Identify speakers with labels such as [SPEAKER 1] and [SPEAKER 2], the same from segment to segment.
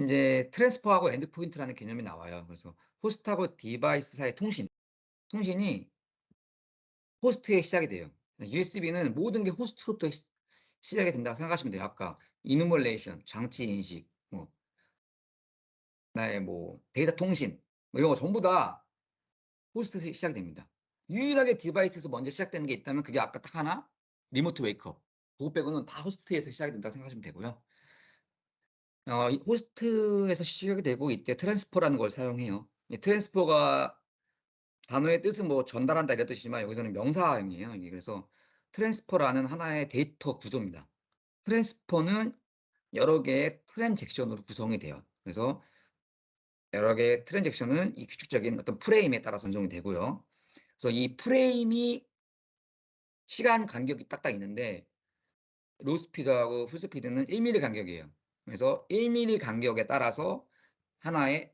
[SPEAKER 1] 인제 트랜스퍼하고 엔드포인트라는 개념이 나와요. 그래서 호스트하고 디바이스 사이의 통신이 호스트에 시작이 돼요. USB는 모든 게 호스트로부터 시작이 된다고 생각하시면 돼요. 아까 이누멀레이션, 장치 인식, 뭐 그다음에 뭐 데이터 통신 뭐 이런 거 전부 다 호스트에서 시작이 됩니다. 유일하게 디바이스에서 먼저 시작되는 게 있다면 그게 아까 딱 하나 리모트 웨이크업. 그거 빼고는 다 호스트에서 시작이 된다고 생각하시면 되고요. 이 호스트에서 시작이 되고 이때 트랜스퍼라는 걸 사용해요. 이 트랜스퍼가 단어의 뜻은 뭐 전달한다 이런 뜻이지만 여기서는 명사형이에요 이게. 그래서 트랜스퍼라는 하나의 데이터 구조입니다. 트랜스퍼는 여러 개의 트랜잭션으로 구성이 돼요. 그래서 여러 개의 트랜잭션은 이 규칙적인 어떤 프레임에 따라서 전송이 되고요. 그래서 이 프레임이 시간 간격이 딱딱 있는데 로우 스피드하고 풀 스피드는 1 밀리 간격이에요. 그래서 1 밀리 간격에 따라서 하나의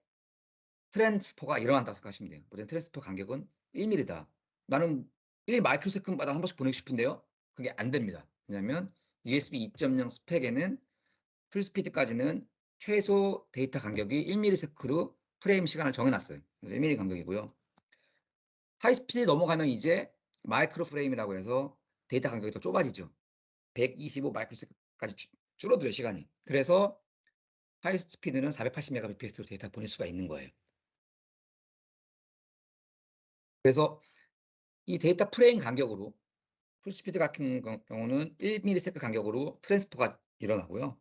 [SPEAKER 1] 트랜스퍼가 일어난다고 생각하시면 돼요. 모든 트랜스퍼 간격은 1 밀리다. 나는 1 마이크로 세컨드마다 한 번씩 보내고 싶은데요. 그게 안 됩니다. 왜냐하면 USB 2.0 스펙에는 풀 스피드까지는 최소 데이터 간격이 1 밀리세컨드로 프레임 시간을 정해 놨어요. 그래서 1 밀리 간격이고요. 하이 스피드 넘어가면 이제 마이크로 프레임이라고 해서 데이터 간격이 더 좁아지죠. 125 마이크로 세컨드까지 줄어들어요 시간이. 그래서 하이 스피드는 480 메가bps로 데이터를 보낼 수가 있는 거예요. 그래서 이 데이터 프레임 간격으로 풀스피드 같은 경우는 1 밀리세컨드 간격으로 트랜스퍼가 일어나고요.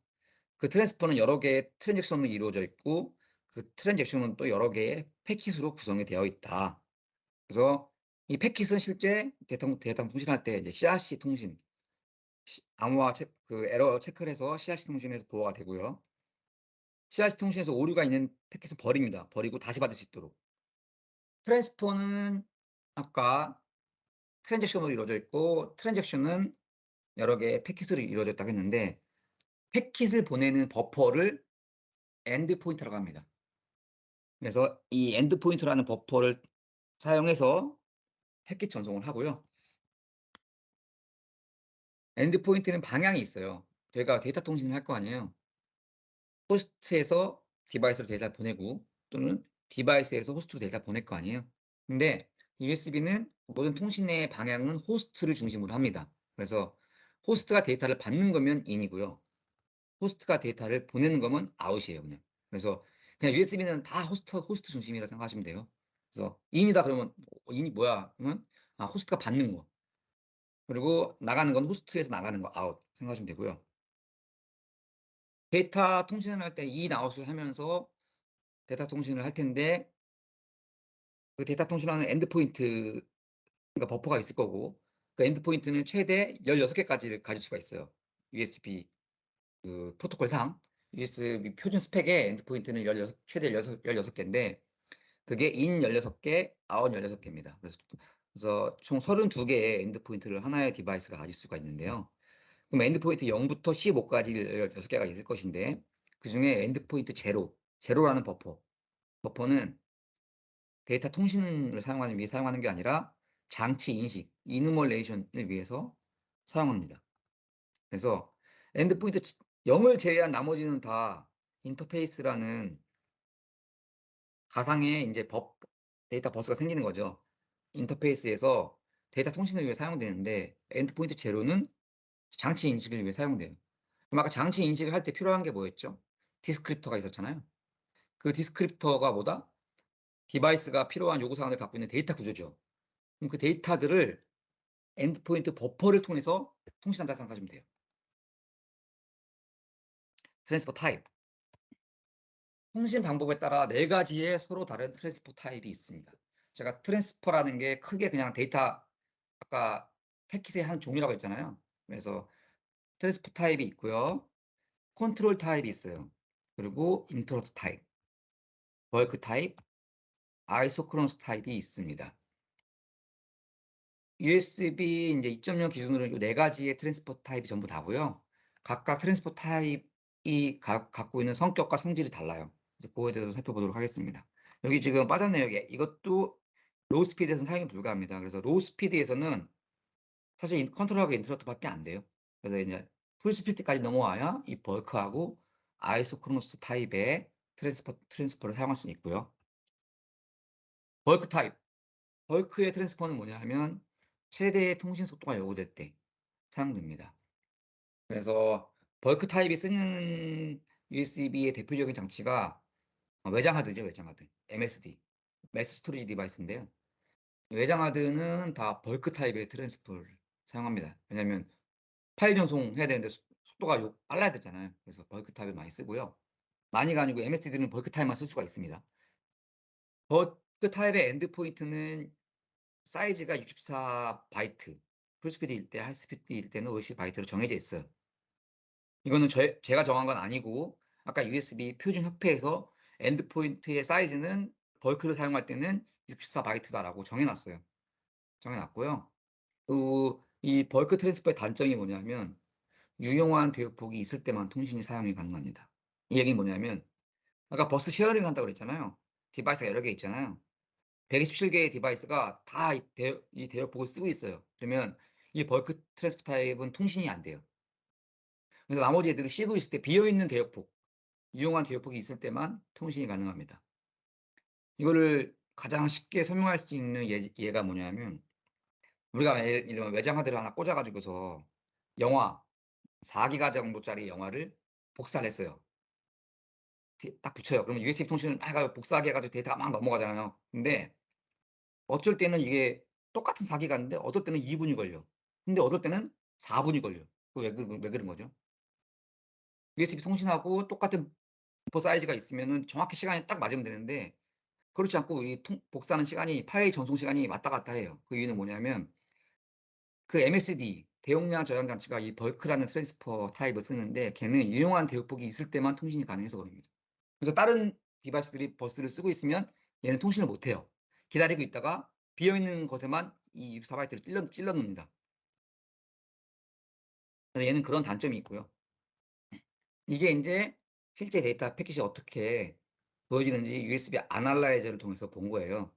[SPEAKER 1] 그 트랜스퍼는 여러 개의 트랜잭션으로 이루어져 있고 그 트랜잭션은 또 여러 개의 패킷으로 구성이 되어 있다. 그래서 이 패킷은 실제 데이터 통신할 때 이제 CRC 통신 암호화 에러 체크를 해서 CRC 통신에서 보호가 되고요. CRC 통신에서 오류가 있는 패킷은 버립니다. 버리고 다시 받을 수 있도록. 트랜스퍼는 아까 트랜잭션으로 이루어져 있고 트랜잭션은 여러 개의 패킷으로 이루어졌다고 했는데 패킷을 보내는 버퍼를 엔드 포인트라고 합니다. 그래서 이 엔드 포인트라는 버퍼를 사용해서 패킷 전송을 하고요. 엔드 포인트는 방향이 있어요. 저희가 데이터 통신을 할 거 아니에요. 호스트에서 디바이스로 데이터를 보내고 또는 디바이스에서 호스트로 데이터를 보낼 거 아니에요. 근데 USB는 모든 통신의 방향은 호스트를 중심으로 합니다. 그래서 호스트가 데이터를 받는 거면 인이고요. 호스트가 데이터를 보내는 거면 아웃이에요 그냥. 그래서 그냥 USB는 다 호스트 중심이라고 생각하시면 돼요. 그래서 인이다 그러면 인이 뭐야? 그러면 호스트가 받는 거. 그리고 나가는 건 호스트에서 나가는 거 아웃 생각하시면 되고요. 데이터 통신을 할 때 인 아웃을 하면서 데이터 통신을 할 텐데 그 데이터 통신하는 엔드 포인트 그러니까 버퍼가 있을 거고 그 엔드 포인트는 최대 16 개까지를 가질 수가 있어요. USB 그 프로토콜상 USB 표준 스펙의 엔드 포인트는 16 최대 16 개인데 그게 인 16 개, 아웃 16 개입니다. 그래서 총 32 개의 엔드 포인트를 하나의 디바이스가 가질 수가 있는데요. 그럼 엔드 포인트 0 부터 15 까지 16 개가 있을 것인데 그중에 엔드 포인트 제로라는 버퍼는 데이터 통신을 사용하는 위해 사용하는 게 아니라 장치 인식, 이누멀레이션을 위해서 사용합니다. 그래서 엔드 포인트 0을 제외한 나머지는 다 인터페이스라는 가상의 인제 데이터 버스가 생기는 거죠. 인터페이스에서 데이터 통신을 위해 사용되는데 엔드포인트 제로는 장치 인식을 위해 사용돼요. 그럼 아까 장치 인식을 할 때 필요한 게 뭐였죠? 디스크립터가 있었잖아요. 그 디스크립터가 뭐다? 디바이스가 필요한 요구 사항을 갖고 있는 데이터 구조죠. 그럼 그 데이터들을 엔드포인트 버퍼를 통해서 통신한다고 생각하시면 돼요. 트랜스퍼 타입. 통신 방법에 따라 4 가지의 서로 다른 트랜스포 타입이 있습니다. 제가 트랜스퍼라는 게 크게 그냥 데이터 아까 패킷의 한 종류라고 했잖아요. 그래서 트랜스포 타입이 있고요. 컨트롤 타입이 있어요. 그리고 인터럽트 타입, 벌크 타입, 아이소크로너스 타입이 있습니다. USB 인제 2.0 기준으로 요 4 가지의 트랜스포 타입이 전부 다고요. 각각 트랜스포 타입이 갖고 있는 성격과 성질이 달라요. 그래서 그거에 대해서 살펴보도록 하겠습니다. 여기 지금 빠졌네요. 이것도 로우 스피드에서는 사용이 불가합니다. 그래서 로우 스피드에서는 사실 컨트롤하고 인터럽트 밖에 안 돼요. 그래서 이제 풀 스피드까지 넘어와야 이 벌크하고 아이소크로너스 타입의 트랜스퍼를 사용할 수는 있고요. 벌크 타입. 벌크의 트랜스퍼는 뭐냐 하면 최대의 통신 속도가 요구될 때 사용됩니다. 그래서 벌크 타입이 쓰는 USB의 대표적인 장치가 외장 하드죠, 외장 하드. MSD, 매스 스토리지 디바이스인데요. 외장 하드는 다 벌크 타입의 트랜스퍼를 사용합니다. 왜냐하면 파일 전송해야 되는데 속도가 빨라야 되잖아요. 그래서 벌크 타입을 많이 쓰고요. 많이가 아니고 MSD는 벌크 타입만 쓸 수가 있습니다. 벌크 타입의 엔드 포인트는 사이즈가 64 바이트, 풀스피드일 때 하이스피드일 때는 50 바이트로 정해져 있어요. 이거는 제가 정한 건 아니고 아까 USB 표준 협회에서 엔드 포인트의 사이즈는 벌크를 사용할 때는 64 바이트다라고 정해 놨어요. 정해 놨고요. 또 이 벌크 트랜스퍼의 단점이 뭐냐면 유용한 대역폭이 있을 때만 통신이 사용이 가능합니다. 이 얘기는 뭐냐면 아까 버스 쉐어링을 한다고 그랬잖아요. 디바이스가 여러 개 있잖아요. 127 개의 디바이스가 다 이 대역폭을 쓰고 있어요. 그러면 이 벌크 트랜스퍼 타입은 통신이 안 돼요. 그래서 나머지 애들은 쉬고 있을 때 비어 있는 대역폭, 이용한 대역폭이 있을 때만 통신이 가능합니다. 이거를 가장 쉽게 설명할 수 있는 예가 뭐냐면 우리가 예를 들면 외장 하드를 하나 꽂아 가지고서 영화 4 기가 정도짜리 영화를 복사를 했어요. 딱 붙여요. 그러면 USB 통신을 막 해 가지고 복사하게 해 가지고 데이터가 막 넘어가잖아요. 근데 어쩔 때는 이게 똑같은 4 기가인데 어떨 때는 2 분이 걸려. 근데 어떨 때는 4 분이 걸려. 그 왜 그런 거죠? USB 통신하고 똑같은 버퍼 사이즈가 있으면은 정확히 시간이 딱 맞으면 되는데 그렇지 않고 이 복사하는 시간이 파일 전송 시간이 왔다 갔다 해요. 그 이유는 뭐냐면 그 MSD 대용량 저장 장치가 이 벌크라는 트랜스퍼 타입을 쓰는데 걔는 유용한 대역폭이 있을 때만 통신이 가능해서 그럽니다. 그래서 다른 디바이스들이 버스를 쓰고 있으면 얘는 통신을 못 해요. 기다리고 있다가 비어 있는 것에만 이 64 바이트를 찔러 놓습니다. 그래서 얘는 그런 단점이 있고요. 이게 인제 실제 데이터 패킷이 어떻게 보여지는지 USB 아날라이저를 통해서 본 거예요.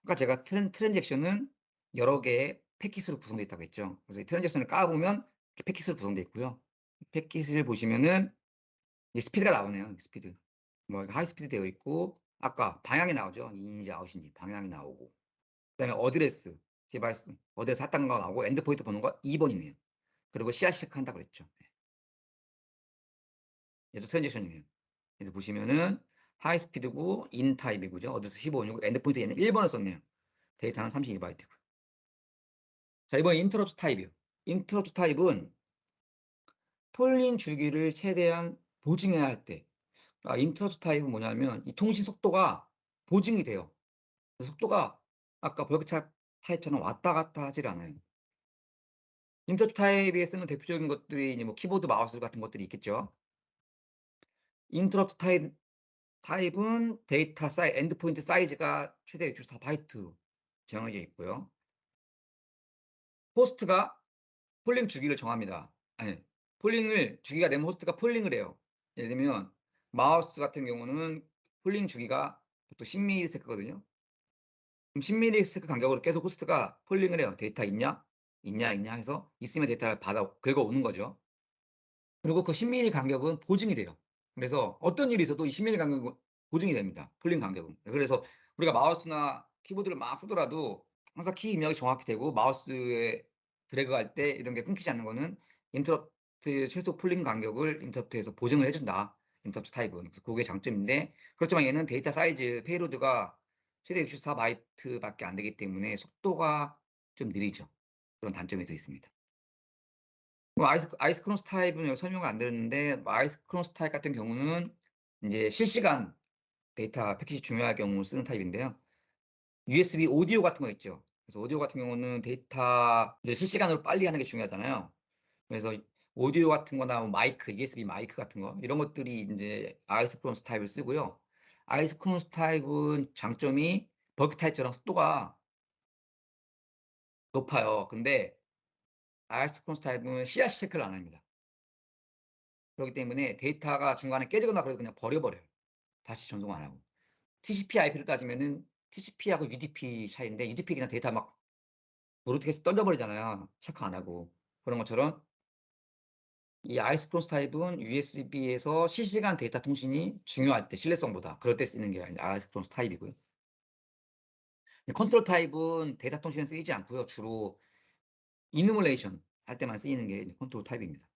[SPEAKER 1] 그러니까 제가 트랜잭션은 여러 개의 패킷으로 구성되어 있다고 했죠. 그래서 이 트랜잭션을 깔아 보면 이렇게 패킷으로 구성되어 있고요. 패킷을 보시면은 이제 스피드가 나오네요, 스피드. 뭐 하이 스피드 되어 있고 아까 방향이 나오죠. 인인지 아웃인지 방향이 나오고 그다음에 어드레스 디바이스 어디에서 샀다는 거 나오고 엔드 포인트 번호가 2 번이네요. 그리고 씨앗 체크한다고 그랬죠. 예. 얘도 트랜지션이네요. 그래서 보시면은 하이 스피드고 인 타입이고 죠 어드레스 15 번이고 엔드 포인트 얘는 1 번을 썼네요. 데이터는 32 바이트고요. 자 이번에 인터럽트 타입이요. 인터럽트 타입은 폴링 주기를 최대한 보증해야 할 때 인터럽트 타입은 뭐냐면 이 통신 속도가 보증이 돼요. 그 속도가 아까 벌크차 타입처럼 왔다 갔다 하질 않아요. 인터럽트 타입에 쓰는 대표적인 것들이 이제 뭐 키보드, 마우스 같은 것들이 있겠죠. 인터럽트 타입은 데이터 엔드 포인트 사이즈가 최대 64 바이트 정해져 있고요. 호스트가 폴링 주기를 정합니다. 아니 폴링을 주기가 되면 호스트가 폴링을 해요. 예를 들면 마우스 같은 경우는 폴링 주기가 보통 10 밀리세컨거든요. 그럼 10 밀리세컨 간격으로 계속 호스트가 폴링을 해요. "데이터 있냐? 있냐? 있냐?" 해서 있으면 데이터를 받아 긁어오는 거죠. 그리고 그 10 밀리 간격은 보증이 돼요. 그래서 어떤 일이 있어도 이 10 밀리 간격은 보증이 됩니다, 폴링 간격은. 그래서 우리가 마우스나 키보드를 막 쓰더라도 항상 키 입력이 정확히 되고 마우스에 드래그할 때 이런 게 끊기지 않는 거는 인터럽트 최소 폴링 간격을 인터럽트에서 보증을 해 준다, 인터럽트 타입은. 그래서 고게 장점인데 그렇지만 얘는 데이터 사이즈 페이로드가 최대 64 바이트밖에 안 되기 때문에 속도가 좀 느리죠. 그런 단점이 더 있습니다. 뭐 아이스크로스 타입은 여기 설명을 안 드렸는데 뭐 아이스크로스 타입 같은 경우는 인제 실시간 데이터 패킷이 중요할 경우 쓰는 타입인데요. USB 오디오 같은 거 있죠. 그래서 오디오 같은 경우는 데이터를 실시간으로 빨리 하는 게 중요하잖아요. 그래서 오디오 같은 거나 뭐 마이크, USB 마이크 같은 거 이런 것들이 인제 아이소크로너스 타입을 쓰고요. 아이소크로너스 타입은 장점이 버그 타입처럼 속도가 높아요. 근데 아이소크로너스 타입은 씨앗 체크를 안 합니다. 그렇기 때문에 데이터가 중간에 깨지거나 그래도 그냥 버려 버려요. 다시 전송 안 하고. TCP/IP로 따지면은 TCP하고 UDP 차이인데 UDP 그냥 데이터 막 브로드캐스트 던져 버리잖아요, 체크 안 하고. 그런 것처럼 이 아이소프로스 타입은 USB에서 실시간 데이터 통신이 중요할 때 신뢰성보다 그럴 때 쓰는 게 아이소프로스 타입이고요. 컨트롤 타입은 데이터 통신에 쓰이지 않고요. 주로 이누머레이션 할 때만 쓰이는 게 이제 컨트롤 타입입니다.